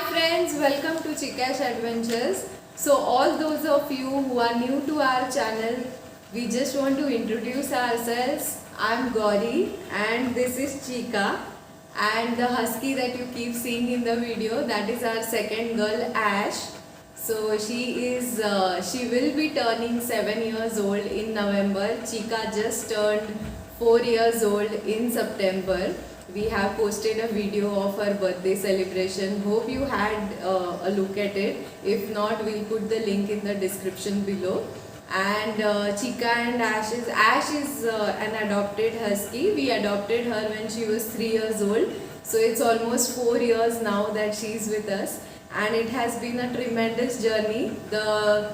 friends, welcome to Chikash Adventures. So all those of you who are new to our channel, we just want to introduce ourselves. I'm Gauri and this is Chika, and the husky that you keep seeing in the video, that is our second girl Ash. So she will be turning 7 years old in November. Chika just turned 4 years old in September. We have posted a video of her birthday celebration. Hope you had a look at it. If not, we'll put the link in the description below. And Chika and Ash is an adopted husky. We adopted her when she was 3 years old. So it's almost 4 years now that she's with us, and it has been a tremendous journey. The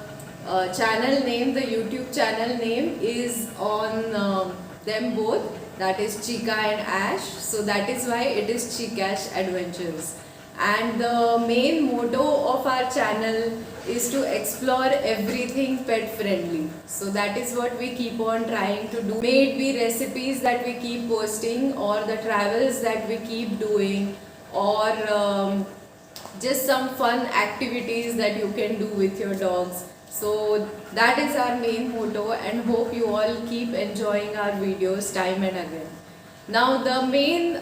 channel name, the YouTube channel name is on them both, that is Chika and Ash, so that is why it is Chikash Adventures. And the main motto of our channel is to explore everything pet friendly. So that is what we keep on trying to do. May it be recipes that we keep posting, or the travels that we keep doing, or just some fun activities that you can do with your dogs. So that is our main motto, and hope you all keep enjoying our videos time and again. Now the main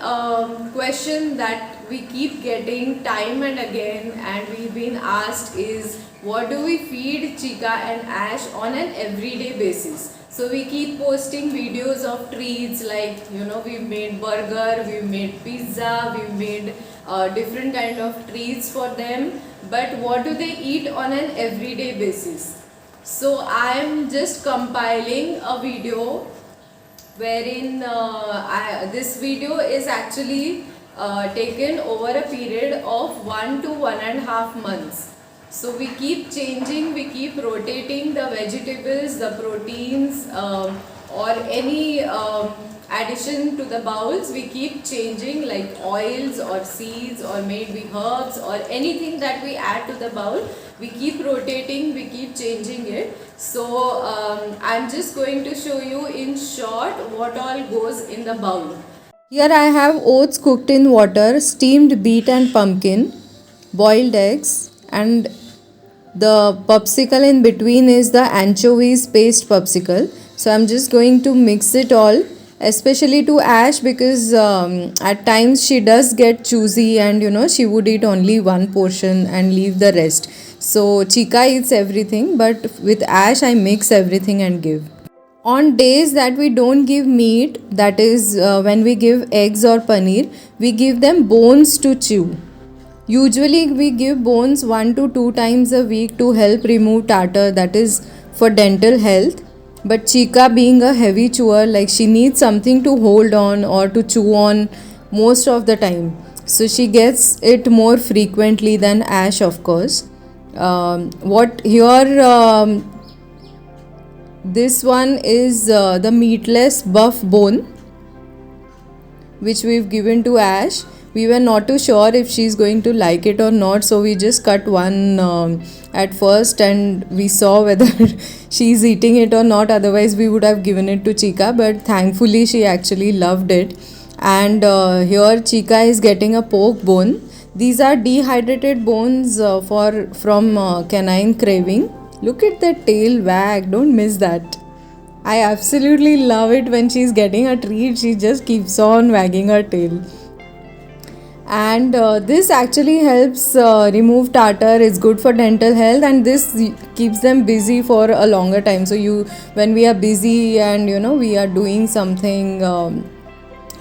question that we keep getting time and again, and we've been asked, is what do we feed Chika and Ash on an everyday basis? So we keep posting videos of treats, like we've made burger, we've made pizza, we've made different kind of treats for them. But what do they eat on an everyday basis? So I am just compiling a video wherein this video is actually taken over a period of 1 to 1.5 months. So we keep changing, we keep rotating the vegetables, the proteins, or any addition to the bowls. We keep changing, like oils or seeds or maybe herbs or anything that we add to the bowl. We keep rotating, we keep changing it. So I'm just going to show you in short what all goes in the bowl. Here I have oats cooked in water, steamed beet and pumpkin, boiled eggs, and the popsicle in between is the anchovies paste popsicle. So I'm just going to mix it all, especially to Ash, because at times she does get choosy and she would eat only one portion and leave the rest. So Chika eats everything, but with Ash I mix everything and give. On days that we don't give meat, that is when we give eggs or paneer, we give them bones to chew. Usually we give bones 1 to 2 times a week to help remove tartar, that is for dental health. But Chika, being a heavy chewer, like she needs something to hold on or to chew on most of the time. So she gets it more frequently than Ash, of course. This one is the meatless buff bone, which we've given to Ash. We were not too sure if she's going to like it or not, so we just cut one at first and we saw whether she's eating it or not. Otherwise we would have given it to Chika, but thankfully she actually loved it. And here Chika is getting a pork bone. These are dehydrated bones from canine craving. Look at the tail wag, don't miss that. I absolutely love it when she's getting a treat, she just keeps on wagging her tail. And this actually helps remove tartar, is good for dental health, and this keeps them busy for a longer time. So when we are busy and we are doing something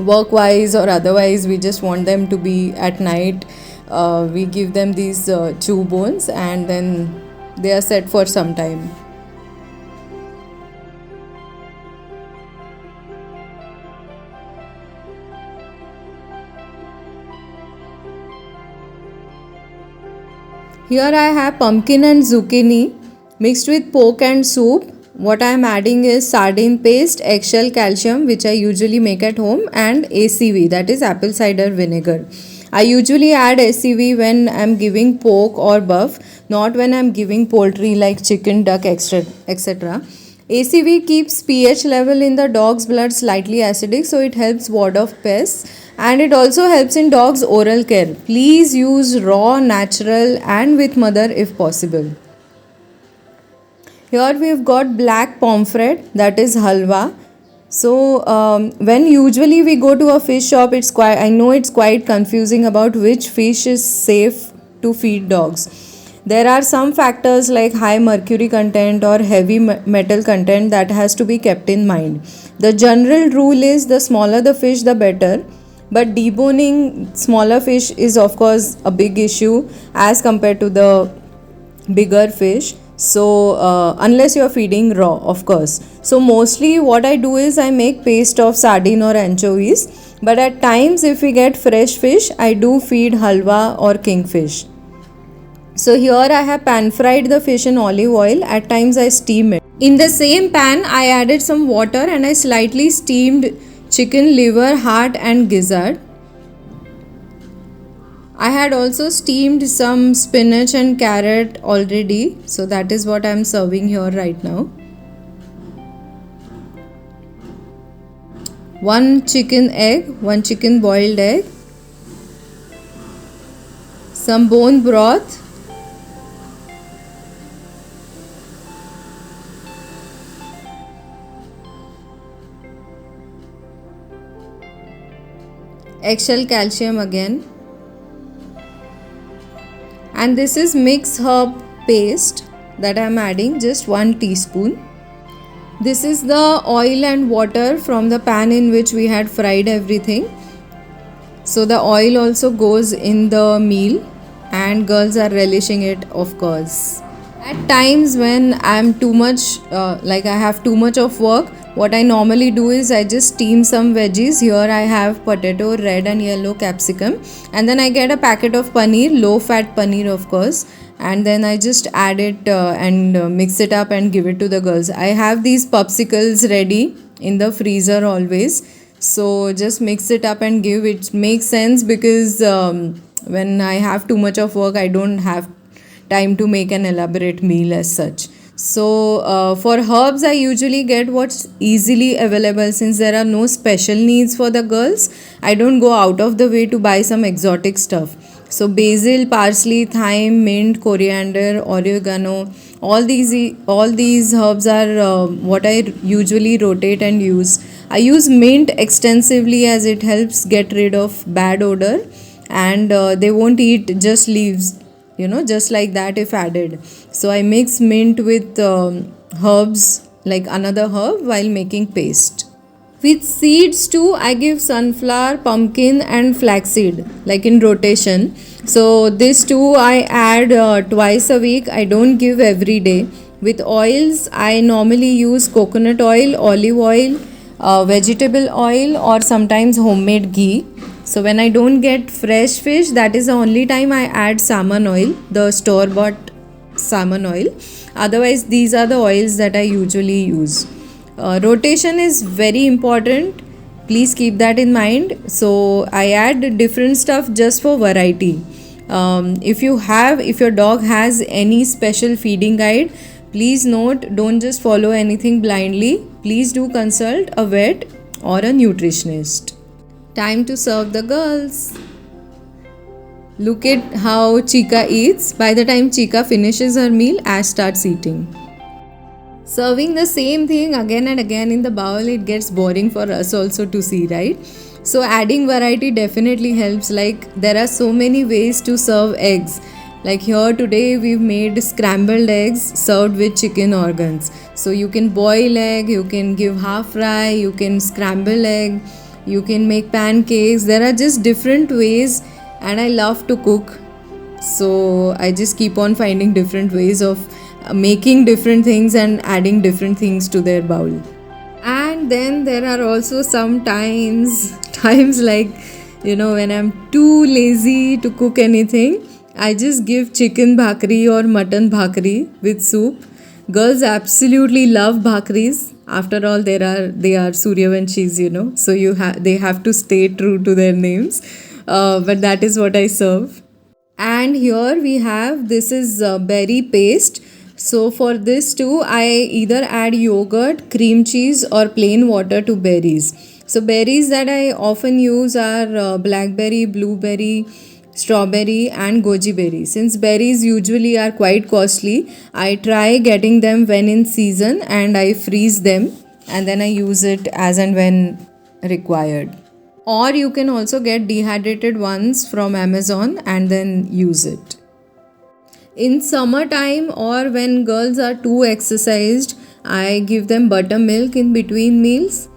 work wise or otherwise, we just want them to be at night, we give them these chew bones, and then they are set for some time. Here I have pumpkin and zucchini mixed with pork and soup. What I am adding is sardine paste, eggshell calcium, which I usually make at home, and ACV, that is apple cider vinegar. I usually add ACV when I am giving pork or buff, not when I am giving poultry like chicken, duck, etc. ACV keeps pH level in the dog's blood slightly acidic, so it helps ward off pests. And it also helps in dogs oral care. Please use raw, natural and with mother if possible. Here we've got black pomfret, that is halwa. So when usually we go to a fish shop, I know it's quite confusing about which fish is safe to feed dogs. There are some factors like high mercury content or heavy metal content that has to be kept in mind. The general rule is the smaller the fish, the better. But deboning smaller fish is of course a big issue as compared to the bigger fish. So unless you're feeding raw, of course. So mostly what I do is I make paste of sardine or anchovies, but at times if we get fresh fish, I do feed halwa or kingfish. So here I have pan fried the fish in olive oil. At times I steam it. In the same pan I added some water and I slightly steamed chicken liver, heart and gizzard. I had also steamed some spinach and carrot already, so that is what I am serving here right now. One chicken boiled egg, some bone broth, eggshell calcium again, and this is mixed herb paste that I am adding, just 1 teaspoon. This is the oil and water from the pan in which we had fried everything. So the oil also goes in the meal and girls are relishing it, of course. At times when I am too much, I have too much of work, what I normally do is I just steam some veggies. Here I have potato, red and yellow capsicum, and then I get a packet of paneer, low fat paneer of course, and then I just add it and mix it up and give it to the girls. I have these popsicles ready in the freezer always, so just mix it up and give it. Makes sense because when I have too much of work, I don't have time to make an elaborate meal as such. So for herbs I usually get what's easily available. Since there are no special needs for the girls, I don't go out of the way to buy some exotic stuff. So basil, parsley, thyme, mint, coriander, oregano, all these herbs are what I usually rotate and use. I use mint extensively as it helps get rid of bad odor, and they won't eat just leaves, just like that if added. So I mix mint with herbs, like another herb, while making paste. With seeds too, I give sunflower, pumpkin and flaxseed, like in rotation. So this too I add twice a week. I don't give every day. With oils, I normally use coconut oil, olive oil, vegetable oil or sometimes homemade ghee. So when I don't get fresh fish, that is the only time I add salmon oil, the store bought salmon oil. Otherwise these are the oils that I usually use. Rotation is very important, please keep that in mind. So I add different stuff just for variety. If your dog has any special feeding guide, please note, don't just follow anything blindly. Please do consult a vet or a nutritionist. Time to serve the girls. Look at how Chica eats. By the time Chica finishes her meal, Ash starts eating. Serving the same thing again and again in the bowl, it gets boring for us also to see, right? So adding variety definitely helps. Like there are so many ways to serve eggs. Like here today we've made scrambled eggs served with chicken organs. So you can boil egg, you can give half fry, you can scramble egg, you can make pancakes. There are just different ways, and I love to cook. So I just keep on finding different ways of making different things and adding different things to their bowl. And then there are also some times like, when I'm too lazy to cook anything, I just give chicken bhakri or mutton bhakri with soup. Girls absolutely love bhakris. After all, they are Suryavanshis, so they have to stay true to their names. But that is what I serve. And here we have, this is berry paste. So for this too, I either add yogurt, cream cheese or plain water to berries. So berries that I often use are blackberry, blueberry, strawberry and goji berry. Since berries usually are quite costly, I try getting them when in season and I freeze them and then I use it as and when required. Or you can also get dehydrated ones from Amazon and then use it. In summertime or when girls are too exercised, I give them buttermilk in between meals.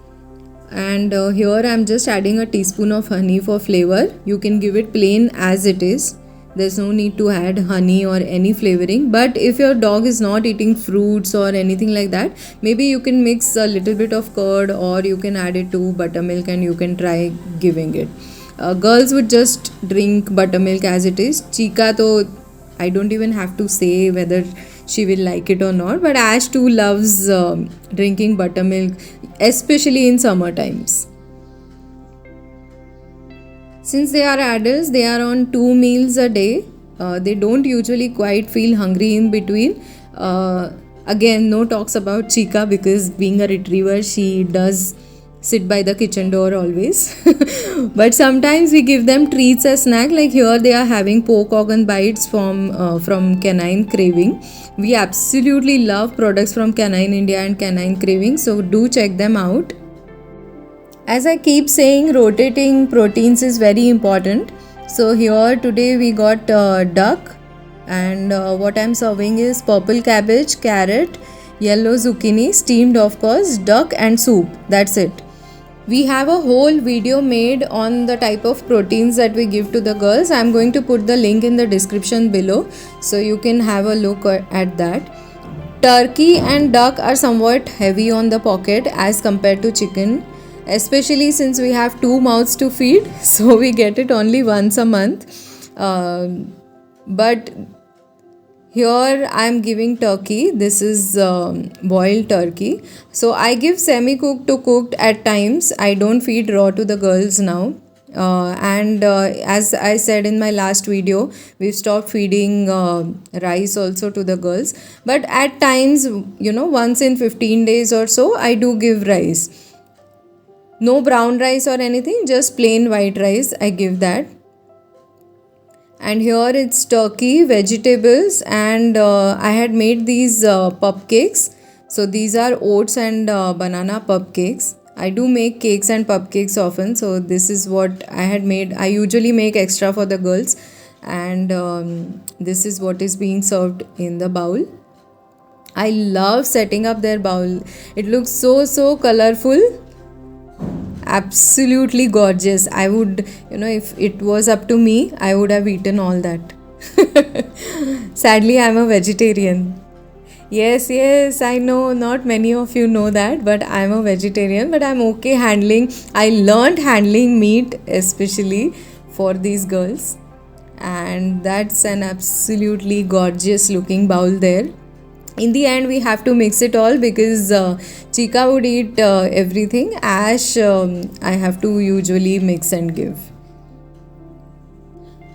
And here I'm just adding a teaspoon of honey for flavor. You can give it plain as it is. There's no need to add honey or any flavoring. But if your dog is not eating fruits or anything like that, maybe you can mix a little bit of curd or you can add it to buttermilk and you can try giving it. Girls would just drink buttermilk as it is. Chica though, I don't even have to say whether she will like it or not, but Ash too loves drinking buttermilk, especially in summer times. Since they are adults, they are on 2 meals a day. They don't usually quite feel hungry in between. Again, no talks about Chica because being a retriever, she does sit by the kitchen door always. But sometimes we give them treats as snack. Like here they are having pork organ bites from Canine Craving. We absolutely love products from Canine India and Canine Craving, so do check them out. As I keep saying, rotating proteins is very important. So here today we got duck, and what I'm serving is purple cabbage, carrot, yellow zucchini, steamed of course, duck and soup. That's it. We have a whole video made on the type of proteins that we give to the girls. I'm going to put the link in the description below so you can have a look at that. Turkey and duck are somewhat heavy on the pocket as compared to chicken, especially since we have 2 mouths to feed, so we get it only once a month. But here I am giving turkey. This is boiled turkey. So I give semi-cooked to cooked at times. I don't feed raw to the girls now. And as I said in my last video, we've stopped feeding rice also to the girls. But at times, once in 15 days or so, I do give rice. No brown rice or anything, just plain white rice. I give that. And here it's turkey, vegetables, and I had made these pup cakes. So these are oats and banana pup cakes. I do make cakes and pup cakes often, so this is what I had made. I usually make extra for the girls, and this is what is being served in the bowl. I love setting up their bowl. It looks so colorful. Absolutely gorgeous. I would, if it was up to me, I would have eaten all that. Sadly, I'm a vegetarian. Yes, I know not many of you know that, but I'm a vegetarian, but I'm okay handling. I learned handling meat especially for these girls, and that's an absolutely gorgeous looking bowl there. In the end, we have to mix it all because Chica would eat everything. Ash, I have to usually mix and give.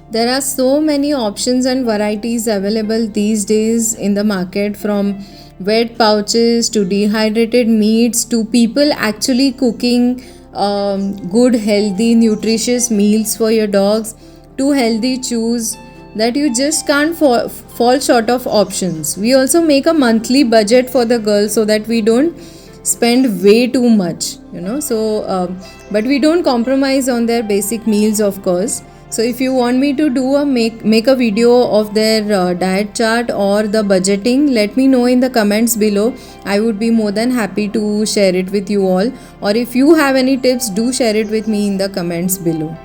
There are so many options and varieties available these days in the market, from wet pouches to dehydrated meats to people actually cooking good, healthy, nutritious meals for your dogs, to healthy chews that you just can't fall short of options. We also make a monthly budget for the girls so that we don't spend way too much, but we don't compromise on their basic meals, of course. So if you want me to do a make a video of their diet chart or the budgeting, let me know in the comments below. I would be more than happy to share it with you all, or if you have any tips, do share it with me in the comments below.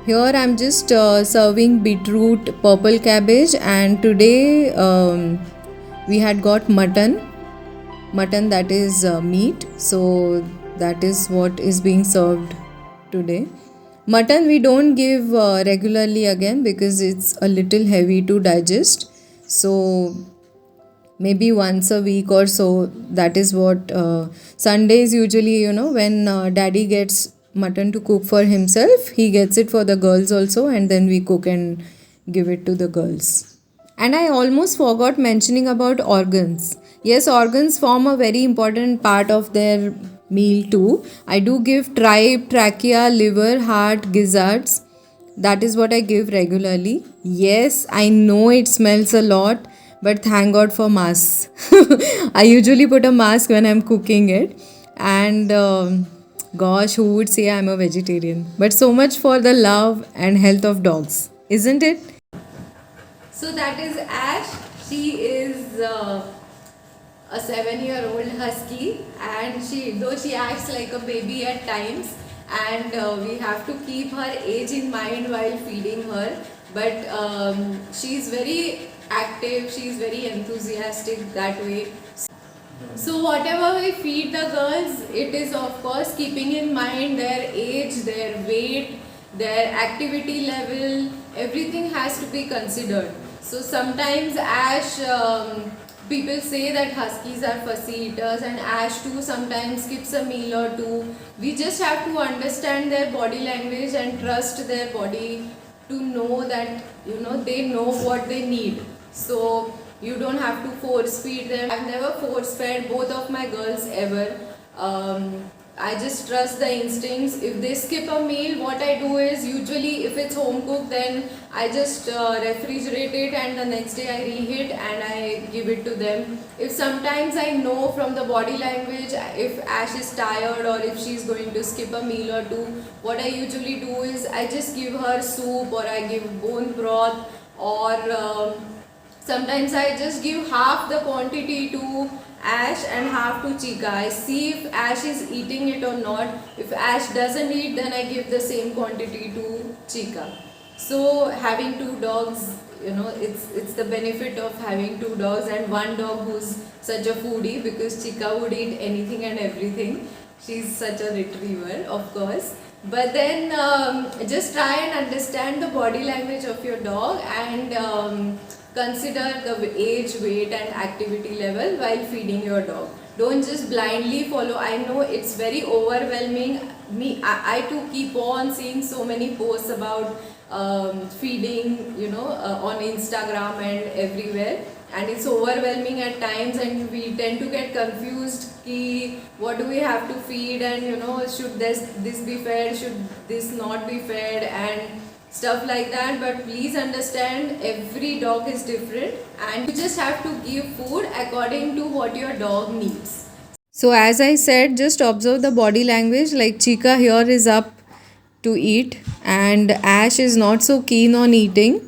Here I'm just serving beetroot, purple cabbage, and today we had got mutton that is meat, so that is what is being served today. Mutton we don't give regularly again because it's a little heavy to digest, so maybe once a week or so. That is what Sundays usually, when daddy gets mutton to cook for himself, he gets it for the girls also, and then we cook and give it to the girls. And I almost forgot mentioning about organs. Yes, organs form a very important part of their meal too. I do give tripe, trachea, liver, heart, gizzards. That is what I give regularly. Yes, I know it smells a lot, but thank God for masks. I usually put a mask when I'm cooking it. And gosh, who would say I'm a vegetarian? But so much for the love and health of dogs, isn't it? So that is Ash. She is a 7-year-old husky, and though she acts like a baby at times, and we have to keep her age in mind while feeding her. But she's very active. She's very enthusiastic that way. So whatever we feed the girls, it is of course keeping in mind their age, their weight, their activity level, everything has to be considered. So sometimes Ash, people say that huskies are fussy eaters, and Ash too sometimes skips a meal or two. We just have to understand their body language and trust their body to know that they know what they need. So you don't have to force feed them. I've never force fed both of my girls ever. I just trust the instincts. If they skip a meal, what I do is, usually if it's home cooked, then I just refrigerate it, and the next day I reheat and I give it to them. If sometimes I know from the body language if Ash is tired or if she's going to skip a meal or two, what I usually do is I just give her soup, or I give bone broth, or sometimes I just give half the quantity to Ash and half to Chica. I see if Ash is eating it or not. If Ash doesn't eat, then I give the same quantity to Chica. So having two dogs, it's the benefit of having two dogs, and one dog who's such a foodie, because Chica would eat anything and everything. She's such a retriever, of course. But then just try and understand the body language of your dog, and consider the age, weight and activity level while feeding your dog. Don't just blindly follow. I know it's very overwhelming. I too keep on seeing so many posts about feeding, on Instagram and everywhere, and it's overwhelming at times, and we tend to get confused. What do we have to feed, and should this be fed, should this not be fed, and stuff like that. But please understand, every dog is different, and you just have to give food according to what your dog needs. So as I said, just observe the body language. Like Chica here is up to eat, and Ash is not so keen on eating.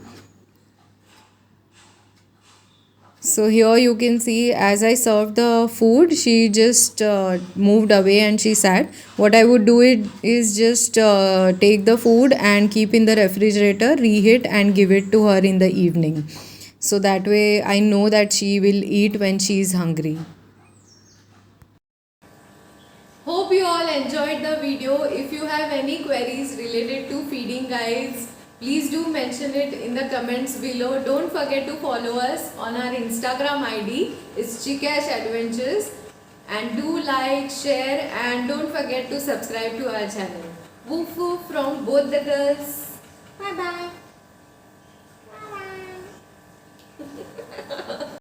So here you can see, as I served the food, she just moved away and she sat. What I would do is just take the food and keep in the refrigerator, reheat and give it to her in the evening. So that way I know that she will eat when she is hungry. Hope you all enjoyed the video. If you have any queries related to feeding, guys, please do mention it in the comments below. Don't forget to follow us on our Instagram ID. It's Chikash Adventures. And do like, share, and don't forget to subscribe to our channel. Woof woof from both the girls. Bye bye.